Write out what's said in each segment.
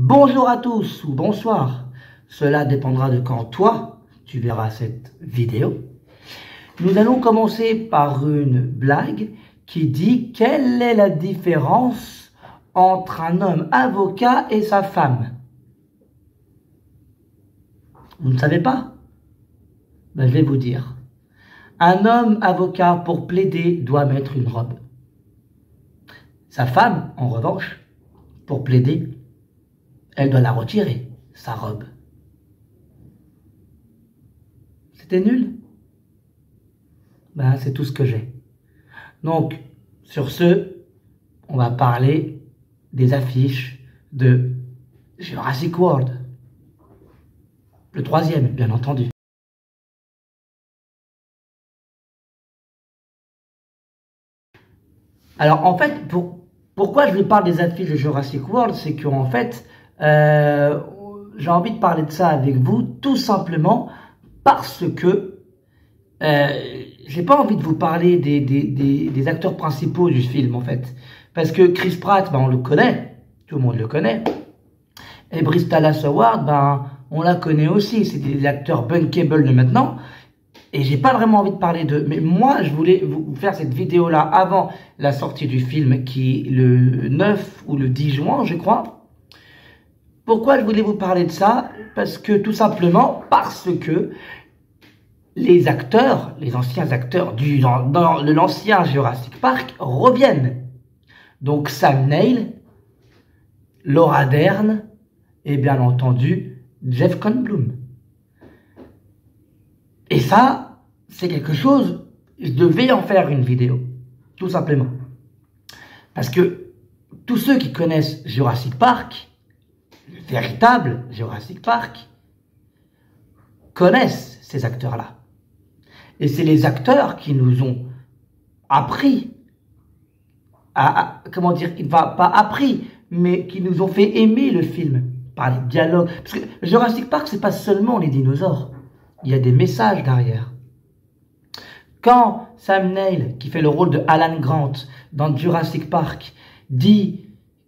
Bonjour à tous ou bonsoir, cela dépendra de quand toi tu verras cette vidéo. Nous allons commencer par une blague qui dit quelle est la différence entre un homme avocat et sa femme. Vous ne savez pas? Ben, je vais vous dire. Un homme avocat pour plaider doit mettre une robe. Sa femme, en revanche, pour plaider, elle doit la retirer, sa robe. C'était nul? Ben, c'est tout ce que j'ai. Donc, sur ce, on va parler des affiches de Jurassic World. Le troisième, bien entendu. Alors, en fait, pourquoi je vous parle des affiches de Jurassic World, c'est qu'en fait, j'ai envie de parler de ça avec vous, tout simplement parce que j'ai pas envie de vous parler des acteurs principaux du film, en fait. Parce que Chris Pratt, ben, on le connaît, tout le monde le connaît. Et Bryce Dallas Howard, ben, on la connaît aussi, c'est des acteurs bankable de maintenant. Et j'ai pas vraiment envie de parler d'eux. Mais moi, je voulais vous faire cette vidéo-là avant la sortie du film, qui est le 9 ou le 10 juin, je crois. Pourquoi je voulais vous parler de ça? Parce que, tout simplement, parce que les acteurs, les anciens acteurs de l'ancien Jurassic Park reviennent. Donc Sam Neill, Laura Dern et bien entendu Jeff Goldblum. Et ça, c'est quelque chose, je devais en faire une vidéo, tout simplement. Parce que tous ceux qui connaissent Jurassic Park, le véritable Jurassic Park, connaissent ces acteurs-là. Et c'est les acteurs qui nous ont appris comment dire, pas appris, mais qui nous ont fait aimer le film par les dialogues. Parce que Jurassic Park, c'est pas seulement les dinosaures. Il y a des messages derrière. Quand Sam Neill, qui fait le rôle de Alan Grant dans Jurassic Park, dit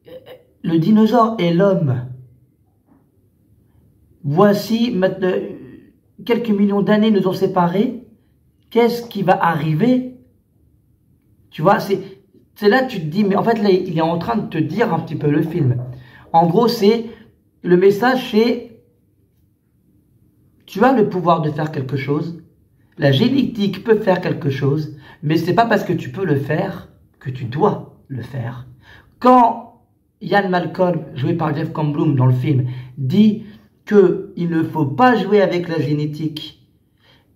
« Le dinosaure et l'homme, voici maintenant, quelques millions d'années nous ont séparés, qu'est-ce qui va arriver ?» Tu vois, c'est là que tu te dis, mais en fait, là, il est en train de te dire un petit peu le film. En gros, c'est, le message, c'est, tu as le pouvoir de faire quelque chose, la génétique peut faire quelque chose, mais c'est pas parce que tu peux le faire que tu dois le faire. Quand Ian Malcolm, joué par Jeff Goldblum dans le film, dit qu'il ne faut pas jouer avec la génétique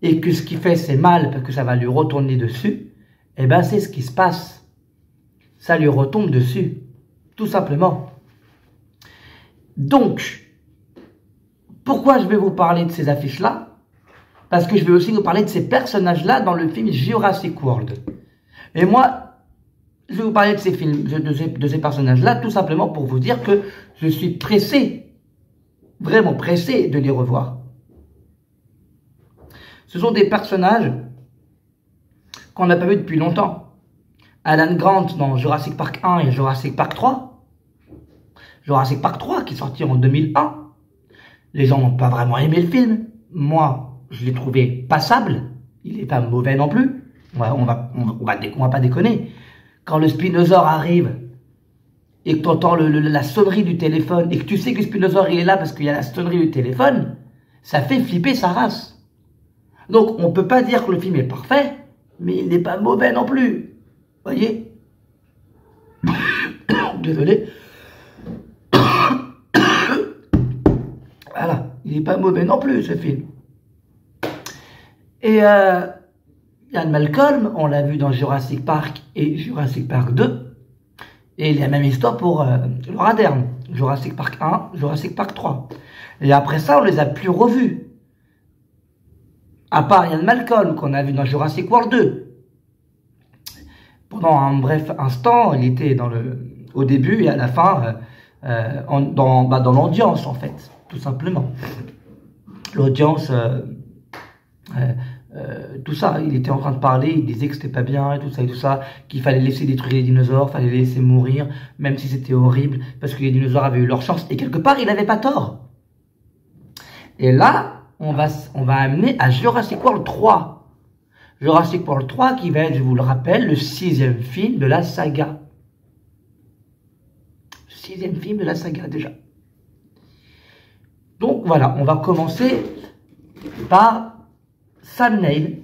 et que ce qu'il fait c'est mal parce que ça va lui retourner dessus, eh ben c'est ce qui se passe. Ça lui retombe dessus, tout simplement. Donc, pourquoi je vais vous parler de ces affiches-là? Parce que je vais aussi vous parler de ces personnages-là dans le film Jurassic World. Et moi, je vais vous parler de ces films, de ces personnages-là, tout simplement pour vous dire que je suis pressé, vraiment pressé de les revoir. Ce sont des personnages qu'on n'a pas vus depuis longtemps. Alan Grant dans Jurassic Park 1 et Jurassic Park 3. Jurassic Park 3 qui est sorti en 2001. Les gens n'ont pas vraiment aimé le film. Moi, je l'ai trouvé passable. Il n'est pas mauvais non plus. On va pas déconner. Quand le spinosaure arrive et que tu entends la sonnerie du téléphone et que tu sais que le spinosaure il est là parce qu'il y a la sonnerie du téléphone, ça fait flipper sa race. Donc, on ne peut pas dire que le film est parfait, mais il n'est pas mauvais non plus. Voyez? Désolé. Voilà, il n'est pas mauvais non plus, ce film. Et Ian Malcolm, on l'a vu dans Jurassic Park et Jurassic Park 2. Et il y a la même histoire pour Laura Dern. Jurassic Park 1, Jurassic Park 3. Et après ça, on les a plus revus. À part Ian Malcolm, qu'on a vu dans Jurassic World 2. Pendant un bref instant, il était au début et à la fin, dans l'audience, en fait. Tout simplement. L'audience tout ça. Il était en train de parler, il disait que c'était pas bien et tout ça, qu'il fallait laisser détruire les dinosaures, fallait les laisser mourir, même si c'était horrible, parce que les dinosaures avaient eu leur chance, et quelque part, il n'avait pas tort. Et là, on va amener à Jurassic World 3. Jurassic World 3 qui va être, je vous le rappelle, le 6e film de la saga. 6e film de la saga, déjà. Donc, voilà, on va commencer par Sam Neill,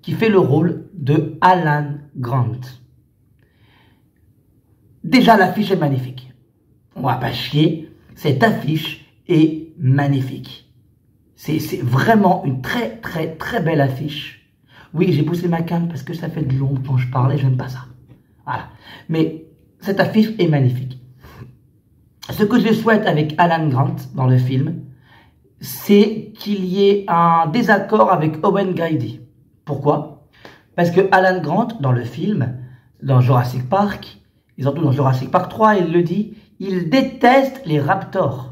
qui fait le rôle de Alan Grant. Déjà, l'affiche est magnifique. On va pas chier, cette affiche est magnifique. C'est vraiment une très très très belle affiche. Oui, j'ai poussé ma canne parce que ça fait de l'ombre quand je parle et j'aime pas ça. Voilà. Mais cette affiche est magnifique. Ce que je souhaite avec Alan Grant dans le film, c'est qu'il y ait un désaccord avec Owen Grady. Pourquoi? Parce que Alan Grant, dans le film, dans Jurassic Park, et surtout dans Jurassic Park 3, il le dit, il déteste les raptors.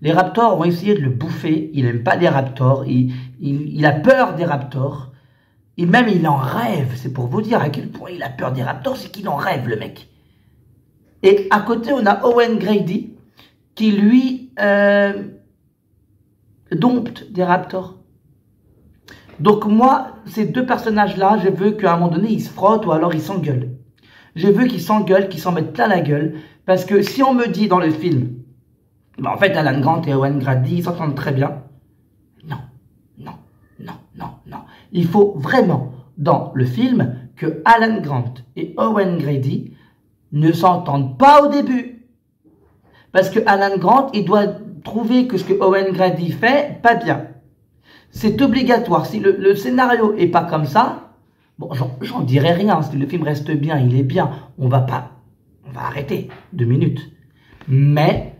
Les raptors vont essayer de le bouffer, il n'aime pas les raptors, il a peur des raptors, et même il en rêve, c'est pour vous dire à quel point il a peur des raptors, c'est qu'il en rêve le mec. Et à côté on a Owen Grady, qui lui dompte des raptors. Donc moi, ces deux personnages-là, je veux qu'à un moment donné, ils se frottent ou alors ils s'engueulent. Je veux qu'ils s'engueulent, qu'ils s'en mettent plein la gueule, parce que si on me dit dans le film, en fait, Alan Grant et Owen Grady, ils s'entendent très bien. Non, non, non, non, non. Il faut vraiment, dans le film, que Alan Grant et Owen Grady ne s'entendent pas au début. Parce que Alan Grant, il doit trouver que ce que Owen Grady fait, pas bien. C'est obligatoire. Si le scénario est pas comme ça, bon, j'en dirai rien. Si le film reste bien, il est bien. On va arrêter 2 minutes. Mais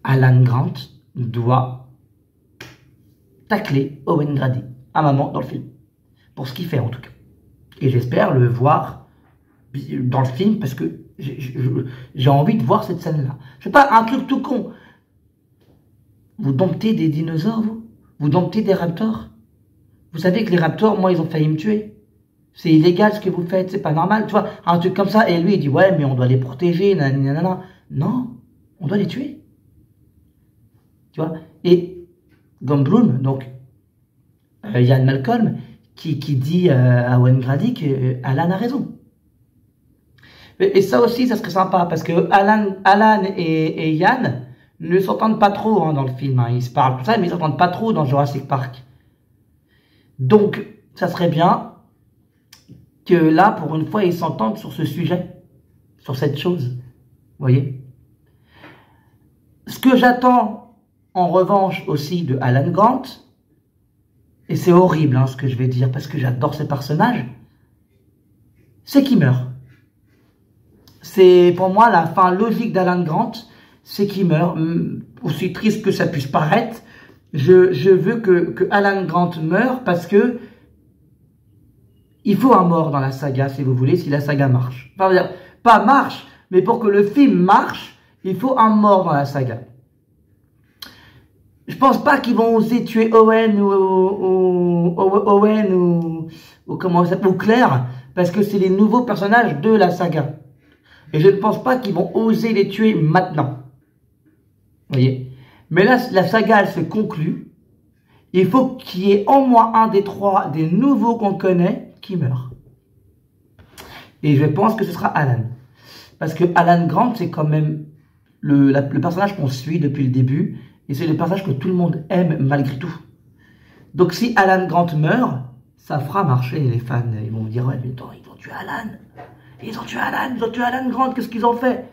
Alan Grant doit tacler Owen Grady à un moment dans le film. Pour ce qu'il fait en tout cas. Et j'espère le voir dans le film parce que j'ai envie de voir cette scène-là. Je sais pas, un truc tout con. Vous domptez des dinosaures, vous? Vous domptez des raptors? Vous savez que les raptors, moi, ils ont failli me tuer. C'est illégal ce que vous faites, c'est pas normal. Tu vois, un truc comme ça. Et lui, il dit, ouais, mais on doit les protéger, nanana. Non, on doit les tuer. Tu vois, et Goldblum, donc Ian Malcolm, qui dit à Owen Grady que Alan a raison. Et ça aussi, ça serait sympa, parce que Alan et Ian ne s'entendent pas trop dans le film. Hein. Ils se parlent tout ça, mais ils s'entendent pas trop dans Jurassic Park. Donc, ça serait bien que là, pour une fois, ils s'entendent sur ce sujet, sur cette chose. Vous voyez? Ce que j'attends en revanche aussi de Alan Grant, et c'est horrible ce que je vais dire parce que j'adore ces personnages, c'est qu'il meurt. C'est pour moi la fin logique d'Alan Grant, c'est qu'il meurt. Aussi triste que ça puisse paraître, je veux que Alan Grant meure parce que il faut un mort dans la saga, si vous voulez, si la saga marche. Enfin, pas marche, mais pour que le film marche, il faut un mort dans la saga. Je pense pas qu'ils vont oser tuer Owen ou comment ça s'appelle, ou Claire, parce que c'est les nouveaux personnages de la saga. Et je ne pense pas qu'ils vont oser les tuer maintenant. Vous voyez? Mais là, la saga, elle se conclut. Il faut qu'il y ait au moins un des 3 des nouveaux qu'on connaît qui meurt. Et je pense que ce sera Alan. Parce que Alan Grant, c'est quand même le personnage qu'on suit depuis le début. Et c'est le personnage que tout le monde aime malgré tout. Donc si Alan Grant meurt, ça fera marcher les fans. Ils vont me dire, ouais, mais attends, ils ont tué Alan. Ils ont tué Alan Grant, qu'est-ce qu'ils ont fait?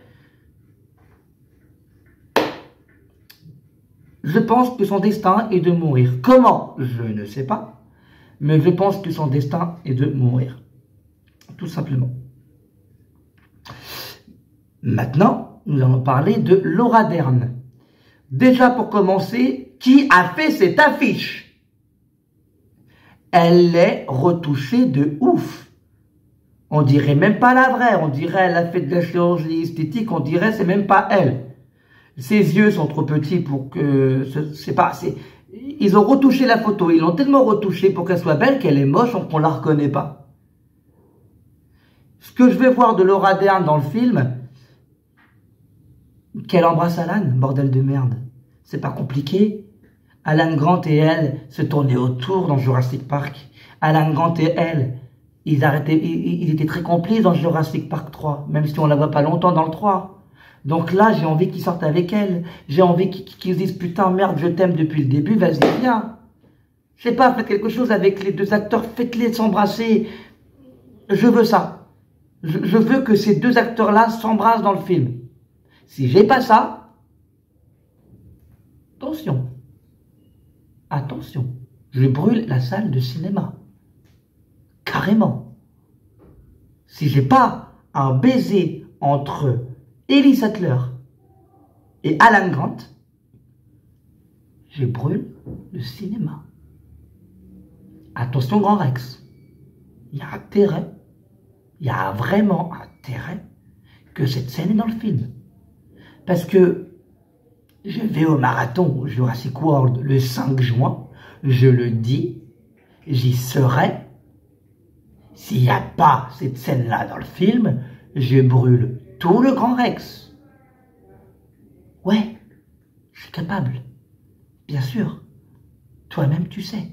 Je pense que son destin est de mourir. Comment? Je ne sais pas. Mais je pense que son destin est de mourir. Tout simplement. Maintenant, nous allons parler de Laura Dern. Déjà pour commencer, qui a fait cette affiche? Elle est retouchée de ouf. On dirait même pas la vraie, on dirait elle a fait de la chirurgie esthétique, on dirait c'est même pas elle. Ses yeux sont trop petits pour que, c'est pas, Ils ont retouché la photo, ils l'ont tellement retouchée pour qu'elle soit belle qu'elle est moche, donc on la reconnaît pas. Ce que je vais voir de Laura Dern dans le film, qu'elle embrasse Alan, bordel de merde. C'est pas compliqué. Alan Grant et elle se tournaient autour dans Jurassic Park. Alan Grant et elle, ils étaient très complices dans Jurassic Park 3, même si on la voit pas longtemps dans le 3. Donc là, j'ai envie qu'ils sortent avec elle. J'ai envie qu'ils disent, putain, merde, je t'aime depuis le début, vas-y, viens. Je sais pas, faites quelque chose avec les deux acteurs, faites-les s'embrasser. Je veux ça. Je veux que ces deux acteurs-là s'embrassent dans le film. Si j'ai pas ça, attention. Attention. Je brûle la salle de cinéma. Carrément. Si j'ai pas un baiser entre Ellie Sattler et Alan Grant, je brûle le cinéma. Attention, Grand Rex. Il y a intérêt, il y a vraiment intérêt que cette scène est dans le film. Parce que je vais au marathon Jurassic World le 5 juin, je le dis, j'y serai. S'il n'y a pas cette scène-là dans le film, je brûle tout le Grand Rex. Ouais, je suis capable. Bien sûr. Toi-même, tu sais.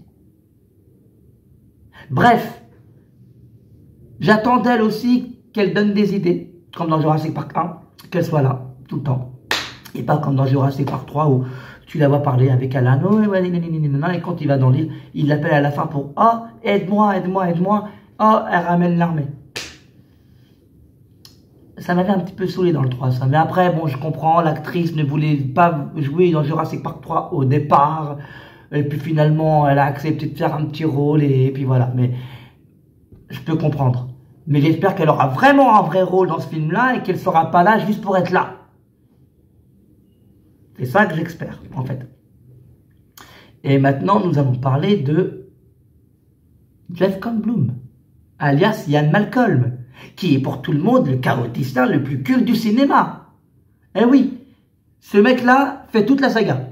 Bref, j'attends d'elle aussi qu'elle donne des idées, comme dans Jurassic Park 1, qu'elle soit là, tout le temps. Et pas comme dans Jurassic Park 3 où tu la vois parler avec Alan, oh, ouais, et quand il va dans l'île, il l'appelle à la fin pour « Oh, aide-moi, aide-moi, aide-moi ». Oh, elle ramène l'armée. Ça m'avait un petit peu saoulé dans le 3, ça. Mais après, bon, je comprends, l'actrice ne voulait pas jouer dans Jurassic Park 3 au départ. Et puis finalement, elle a accepté de faire un petit rôle et puis voilà. Mais je peux comprendre. Mais j'espère qu'elle aura vraiment un vrai rôle dans ce film-là et qu'elle ne sera pas là juste pour être là. C'est ça que j'espère, en fait. Et maintenant, nous allons parler de Jeff Goldblum, alias Ian Malcolm, qui est pour tout le monde le chaoticien le plus culte du cinéma. Eh oui, ce mec-là fait toute la saga.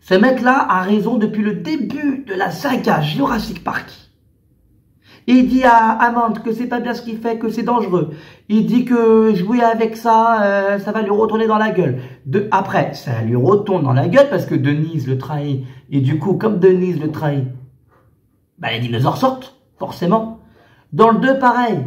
Ce mec-là a raison depuis le début de la saga Jurassic Park. Il dit à Hammond que c'est pas bien ce qu'il fait, que c'est dangereux. Il dit que jouer avec ça, ça va lui retourner dans la gueule. Après, ça lui retourne dans la gueule parce que Denise le trahit. Et du coup, comme Denise le trahit, bah, les dinosaures sortent, forcément. Dans le 2, pareil.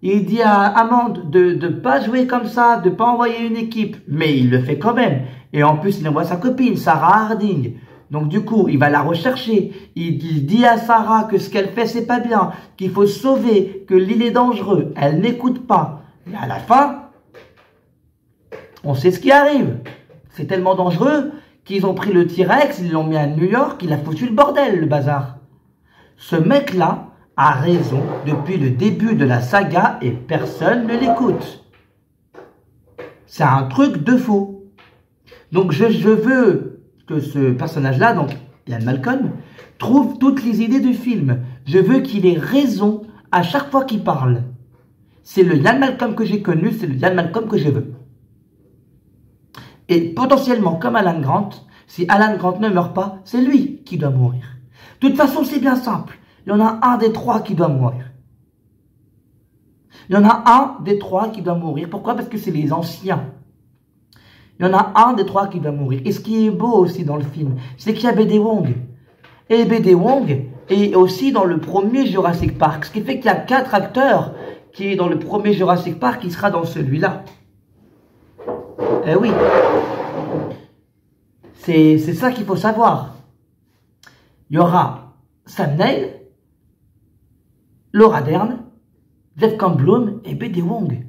Il dit à Hammond de pas jouer comme ça, de pas envoyer une équipe. Mais il le fait quand même. Et en plus, il envoie sa copine, Sarah Harding. Donc du coup, il va la rechercher. Il dit à Sarah que ce qu'elle fait, c'est pas bien, qu'il faut se sauver, que l'île est dangereuse. Elle n'écoute pas. Et à la fin, on sait ce qui arrive. C'est tellement dangereux qu'ils ont pris le T-Rex, ils l'ont mis à New York, il a foutu le bordel, le bazar. Ce mec-là a raison depuis le début de la saga et personne ne l'écoute. C'est un truc de faux. Donc je veux que ce personnage-là, donc Ian Malcolm, trouve toutes les idées du film. Je veux qu'il ait raison à chaque fois qu'il parle. C'est le Ian Malcolm que j'ai connu, c'est le Ian Malcolm que je veux. Et potentiellement, comme Alan Grant, si Alan Grant ne meurt pas, c'est lui qui doit mourir. De toute façon, c'est bien simple. Il y en a un des trois qui doit mourir. Il y en a un des trois qui doit mourir. Pourquoi? Parce que c'est les anciens. Il y en a un des trois qui doit mourir. Et ce qui est beau aussi dans le film, c'est qu'il y a B.D. Wong. Et B.D. Wong est aussi dans le premier Jurassic Park. Ce qui fait qu'il y a 4 acteurs qui est dans le premier Jurassic Park qui sera dans celui-là. Eh oui. C'est ça qu'il faut savoir. Il y aura Sam Neill, Laura Dern, Jeff Goldblum et B.D. Wong.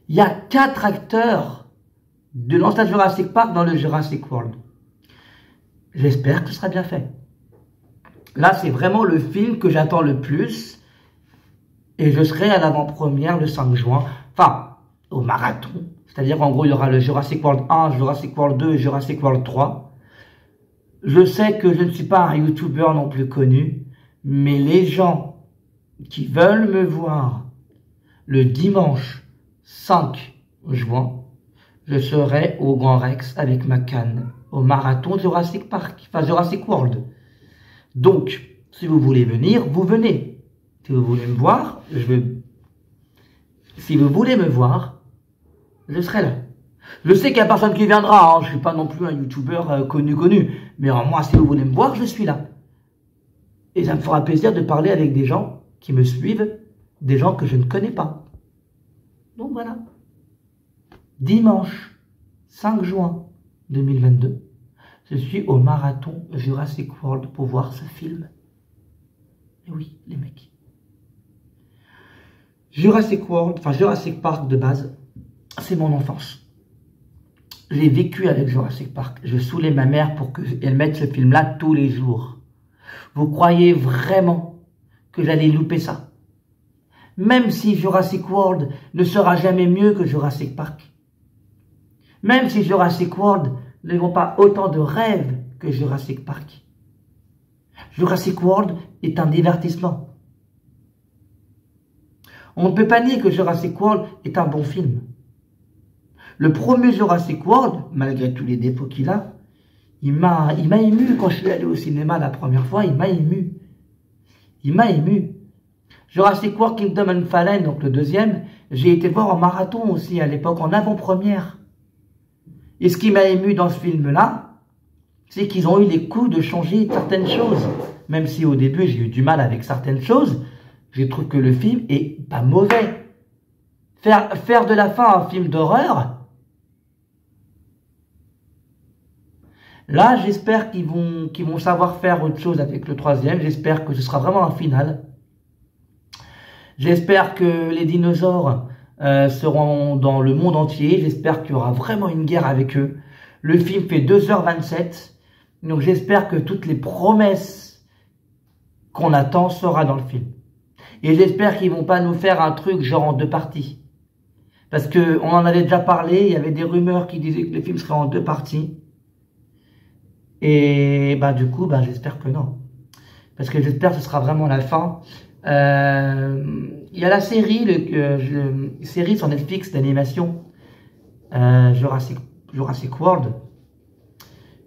Il y a 4 acteurs de l'ancien Jurassic Park dans le Jurassic World. J'espère que ce sera bien fait. Là, c'est vraiment le film que j'attends le plus. Et je serai à l'avant-première le 5 juin. Enfin, au marathon. C'est-à-dire, en gros, il y aura le Jurassic World 1, Jurassic World 2 et Jurassic World 3. Je sais que je ne suis pas un YouTuber non plus connu. Mais les gens qui veulent me voir le dimanche 5 juin, je serai au Grand Rex avec ma canne, au marathon Jurassic Park, enfin Jurassic World. Donc, si vous voulez venir, vous venez. Si vous voulez me voir, Si vous voulez me voir, je serai là. Je sais qu'il n'y a personne qui viendra, hein. Je ne suis pas non plus un youtubeur connu. Mais moi, si vous voulez me voir, je suis là. Et ça me fera plaisir de parler avec des gens qui me suivent, des gens que je ne connais pas. Donc voilà. Dimanche 5 juin 2022, je suis au marathon Jurassic World pour voir ce film. Et oui, les mecs. Jurassic World, enfin Jurassic Park de base, c'est mon enfance. J'ai vécu avec Jurassic Park. Je saoulais ma mère pour qu'elle mette ce film-là tous les jours. Vous croyez vraiment que j'allais louper ça? Même si Jurassic World ne sera jamais mieux que Jurassic Park. Même si Jurassic World ne vont pas autant de rêves que Jurassic Park. Jurassic World est un divertissement. On ne peut pas nier que Jurassic World est un bon film. Le premier Jurassic World, malgré tous les défauts qu'il a, il m'a ému quand je suis allé au cinéma la première fois, il m'a ému. Il m'a ému. Jurassic World Kingdom Unfallen, donc le deuxième, j'ai été voir en marathon aussi à l'époque, en avant-première. Et ce qui m'a ému dans ce film-là, c'est qu'ils ont eu les coups de changer certaines choses. Même si au début j'ai eu du mal avec certaines choses, je trouve que le film est pas mauvais. Faire de la fin un film d'horreur, là j'espère qu'ils vont savoir faire autre chose avec le troisième. J'espère que ce sera vraiment un final. J'espère que les dinosaures seront dans le monde entier. J'espère qu'il y aura vraiment une guerre avec eux. Le film fait 2h27. Donc j'espère que toutes les promesses qu'on attend sera dans le film. Et j'espère qu'ils vont pas nous faire un truc genre en 2 parties. Parce que on en avait déjà parlé, il y avait des rumeurs qui disaient que le film serait en 2 parties. Et bah du coup, bah j'espère que non. Parce que j'espère que ce sera vraiment la fin. Il y a la série, série sur Netflix d'animation Jurassic World,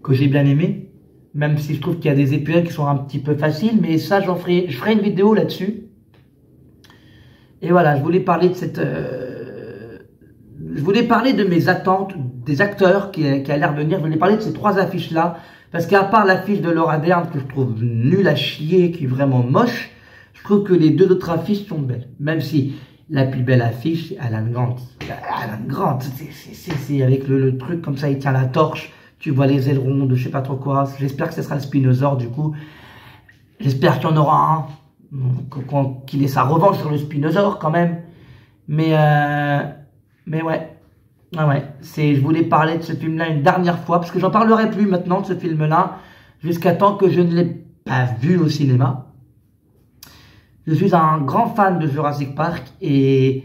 que j'ai bien aimé. Même si je trouve qu'il y a des épisodes qui sont un petit peu faciles, mais ça je ferai une vidéo là-dessus. Et voilà, je voulais parler de je voulais parler de mes attentes, des acteurs qui allaient revenir. Je voulais parler de ces 3 affiches-là. Parce qu'à part l'affiche de Laura Dern, que je trouve nulle à chier, qui est vraiment moche, je trouve que les 2 autres affiches sont belles. Même si la plus belle affiche, c'est Alan Grant. Alan Grant, c'est avec le truc comme ça, il tient la torche. Tu vois les ailerons de je sais pas trop quoi. J'espère que ce sera le Spinosaure du coup. J'espère qu'il y en aura un. Qu'il ait sa revanche sur le Spinosaure quand même. Mais ouais. Ah ouais. Je voulais parler de ce film-là une dernière fois. Parce que j'en parlerai plus maintenant de ce film-là. Jusqu'à temps que je ne l'ai pas vu au cinéma. Je suis un grand fan de Jurassic Park. Et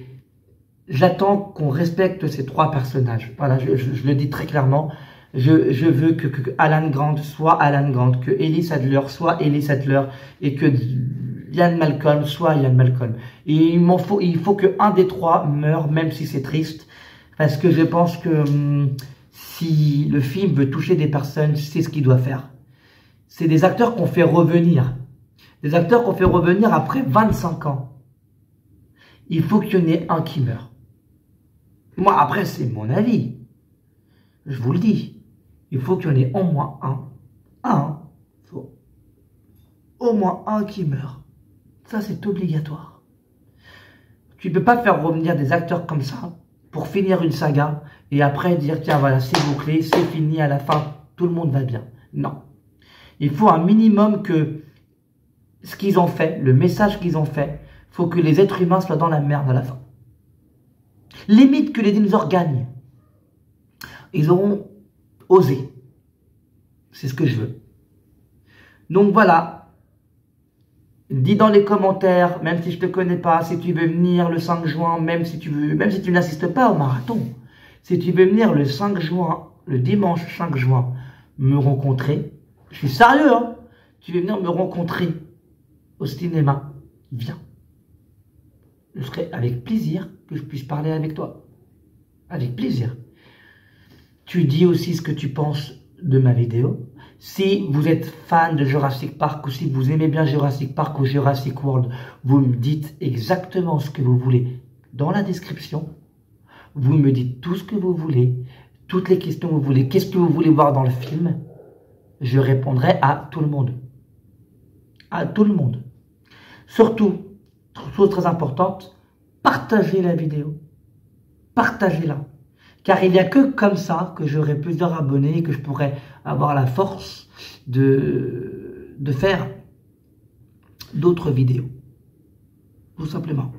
j'attends qu'on respecte ces 3 personnages. Voilà, je le dis très clairement. Je veux que Alan Grant soit Alan Grant, que Ellie Sattler soit Ellie Sattler, et que Ian Malcolm soit Ian Malcolm. Et il faut que un des 3 meure, même si c'est triste, parce que je pense que si le film veut toucher des personnes, c'est ce qu'il doit faire. C'est des acteurs qu'on fait revenir. Des acteurs qu'on fait revenir après 25 ans. Il faut qu'il y en ait un qui meurt. Moi, après, c'est mon avis. Je vous le dis. Il faut qu'il y en ait au moins un. Il faut au moins un qui meurt. Ça, c'est obligatoire. Tu ne peux pas faire revenir des acteurs comme ça pour finir une saga et après dire, tiens, voilà, c'est bouclé, c'est fini, à la fin, tout le monde va bien. Non. Il faut un minimum que ce qu'ils ont fait, le message qu'ils ont fait, il faut que les êtres humains soient dans la merde à la fin. Limite que les dinosaures gagnent. Ils auront osé. C'est ce que je veux. Donc voilà. Dis dans les commentaires, même si je te connais pas, si tu veux venir le 5 juin, même si tu n'assistes pas au marathon, si tu veux venir le 5 juin, le dimanche 5 juin, me rencontrer, je suis sérieux, hein, tu veux venir me rencontrer au cinéma, viens. Je serai avec plaisir que je puisse parler avec toi. Avec plaisir. tu dis aussi ce que tu penses de ma vidéo. Si vous êtes fan de Jurassic Park ou si vous aimez bien Jurassic Park ou Jurassic World, vous me dites exactement ce que vous voulez dans la description. Vous me dites tout ce que vous voulez, toutes les questions que vous voulez. Qu'est-ce que vous voulez voir dans le film? Je répondrai à tout le monde. À tout le monde. Surtout, chose très importante, partagez la vidéo. Partagez-la. Car il n'y a que comme ça que j'aurai plusieurs abonnés et que je pourrai avoir la force de faire d'autres vidéos. Tout simplement.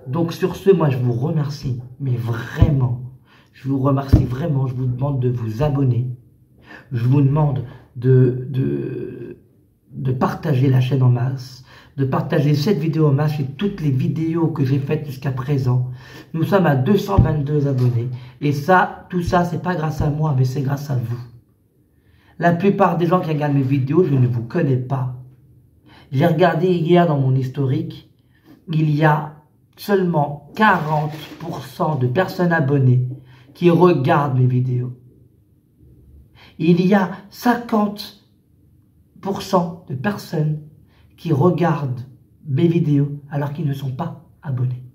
Donc sur ce, moi je vous remercie, mais vraiment, je vous remercie vraiment, je vous demande de vous abonner. Je vous demande de partager la chaîne en masse, de partager cette vidéo en masse et toutes les vidéos que j'ai faites jusqu'à présent. Nous sommes à 222 abonnés. Et ça, tout ça, c'est pas grâce à moi, mais c'est grâce à vous. La plupart des gens qui regardent mes vidéos, je ne vous connais pas. J'ai regardé hier dans mon historique, il y a seulement 40% de personnes abonnées qui regardent mes vidéos. Il y a 50% de personnes qui regardent mes vidéos alors qu'ils ne sont pas abonnés.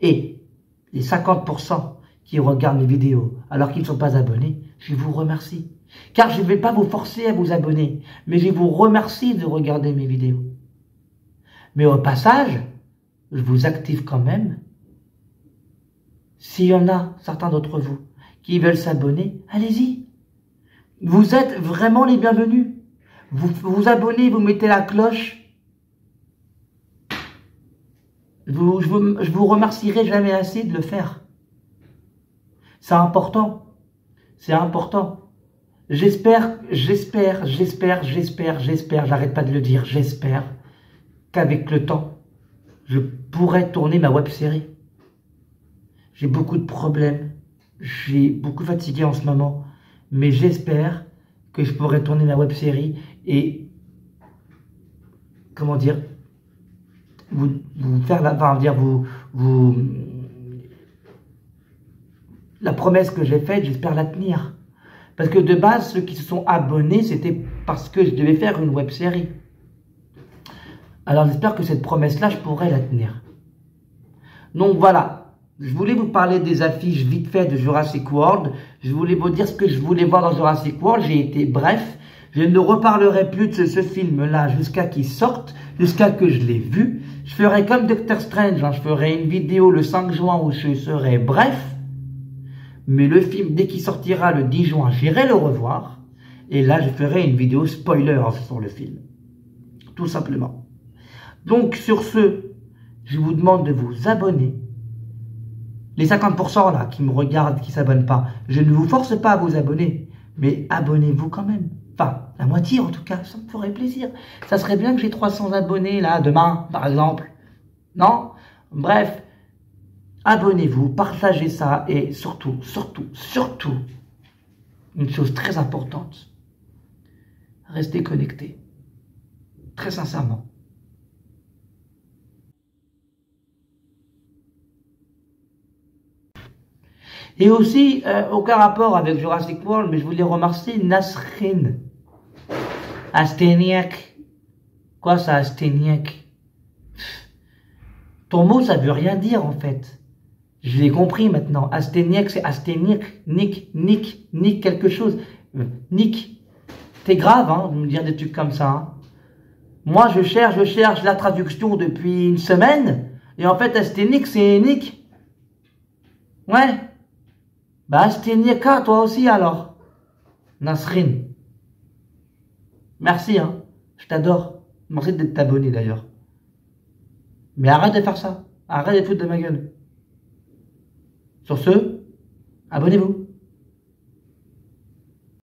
Et les 50% qui regardent mes vidéos alors qu'ils ne sont pas abonnés, je vous remercie. Car je ne vais pas vous forcer à vous abonner, mais je vous remercie de regarder mes vidéos. Mais au passage, je vous active quand même. S'il y en a certains d'entre vous qui veulent s'abonner, allez-y. Vous êtes vraiment les bienvenus. Vous vous abonnez, vous mettez la cloche. Je vous remercierai jamais assez de le faire. C'est important. C'est important. J'espère, j'arrête pas de le dire, j'espère qu'avec le temps, je pourrai tourner ma web-série. J'ai beaucoup de problèmes. J'ai beaucoup fatigué en ce moment. Mais j'espère que je pourrai tourner ma web-série et, comment dire, vous faire la, enfin, dire, la promesse que j'ai faite, j'espère la tenir. Parce que de base, ceux qui se sont abonnés, c'était parce que je devais faire une web-série. Alors j'espère que cette promesse-là, je pourrai la tenir. Donc voilà, je voulais vous parler des affiches vite fait de Jurassic World. Je voulais vous dire ce que je voulais voir dans Jurassic World. J'ai été bref. Je ne reparlerai plus de ce film-là jusqu'à qu'il sorte, jusqu'à que je l'ai vu. Je ferai comme Doctor Strange, hein. Je ferai une vidéo le 5 juin où je serai bref. Mais le film, dès qu'il sortira le 10 juin, j'irai le revoir. Et là, je ferai une vidéo spoiler sur le film. Tout simplement. Donc, sur ce, je vous demande de vous abonner. Les 50% là, qui me regardent, qui ne s'abonnent pas, je ne vous force pas à vous abonner. Mais abonnez-vous quand même. Enfin, la moitié en tout cas, ça me ferait plaisir. Ça serait bien que j'ai 300 abonnés là, demain, par exemple. Non? Bref. Abonnez-vous, partagez ça et surtout, une chose très importante, restez connectés, très sincèrement. Et aussi, aucun rapport avec Jurassic World, mais je voulais remercier Nasrin Asteniak. Quoi ça, Asteniak? Ton mot, ça veut rien dire en fait. Je l'ai compris maintenant. Asteniak, c'est Asteniak. Nick quelque chose. Nick. T'es grave, hein, de me dire des trucs comme ça. Hein. Moi, je cherche la traduction depuis une semaine. Et en fait, Asteniak, c'est Nick. Ouais. Bah, Asteniaka, toi aussi, alors. Nasrin. Merci, hein. Je t'adore. Merci d'être abonné, d'ailleurs. Mais arrête de faire ça. Arrête de foutre de ma gueule. Sur ce, abonnez-vous.